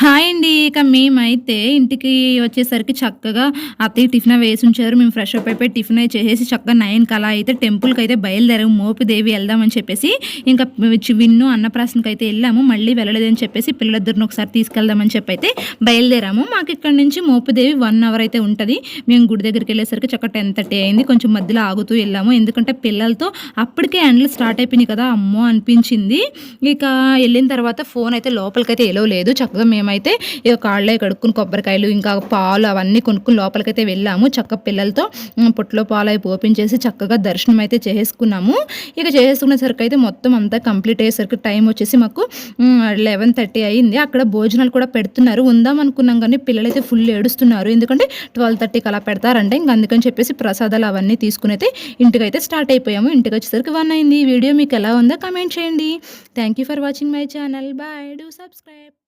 Hi అండి. ఇక మేమైతే ఇంటికి వచ్చేసరికి చక్కగా అత్తయ్య టిఫిన్ అవి వేసుంచారు. మేము ఫ్రెష్ అప్ అయిపోయి టిఫిన్ అయి చేసేసి చక్కగా 9కి అలా అయితే టెంపుల్‌కైతే బయలుదేరాము. మోపిదేవి వెళ్దామని చెప్పేసి. ఇంకా విన్ను అన్నప్రాసనకైతే ఎళ్ళాము. మళ్ళీ వెళ్ళలేదని చెప్పేసి పిల్లలిద్దరిని ఒకసారి తీసుకెళ్దామని చెప్పైతే బయలుదేరాము. మాకిక్కడి నుంచి మోపిదేవి 1 అవర్ అయితే ఉంటది. మేము గుడి దగ్గరికెళ్ళేసరికి చక్కగా 10:30 అయింది. కొంచెం మధ్యలో ఆగుతూ ఎళ్ళాము. ఎందుకంటే పిల్లలతో అప్పటికే ఎండలు స్టార్ట్ అయిపోయినాయి కదా! అమ్మో! అనిపించింది. ఇక ఎళ్ళిన తర్వాత ఫోన్ అయితే లోపలికైతే ఎలో లేదు. చక్కగా మేమైతే ఇక కాళ్ళయి కడుక్కొని కొబ్బరికాయలు, ఇంకా పాలు అవన్నీ కొనుక్కొని లోపలికైతే వెళ్ళాము. చక్కగా పిల్లలతో పుట్టలో పాలయి పోపించేసి చక్కగా దర్శనం అయితే చేసేసుకున్నాము. ఇక చేసేసుకునేసరికయితే మొత్తం అంతా కంప్లీట్ అయ్యేసరికి టైం వచ్చేసి మాకు 11:30 అయింది. అక్కడ భోజనాలు కూడా పెడుతున్నారు. ఉందాం అనుకున్నాం గానీ పిల్లలైతే ఫుల్ ఏడుస్తున్నారు. ఎందుకంటే 12:30కి అలా పెడతారంట. ఇంక అందుకని చెప్పేసి ప్రసాదాలు అవన్నీ తీసుకొనైతే ఇంటికైతే స్టార్ట్ అయిపోయాము. ఇంటికొచ్చేసరికి 1 అయింది. ఈ వీడియో మీకెలా ఉందో కామెంట్ చేయండి. Thank you for watching my channel. Bye. Do subscribe.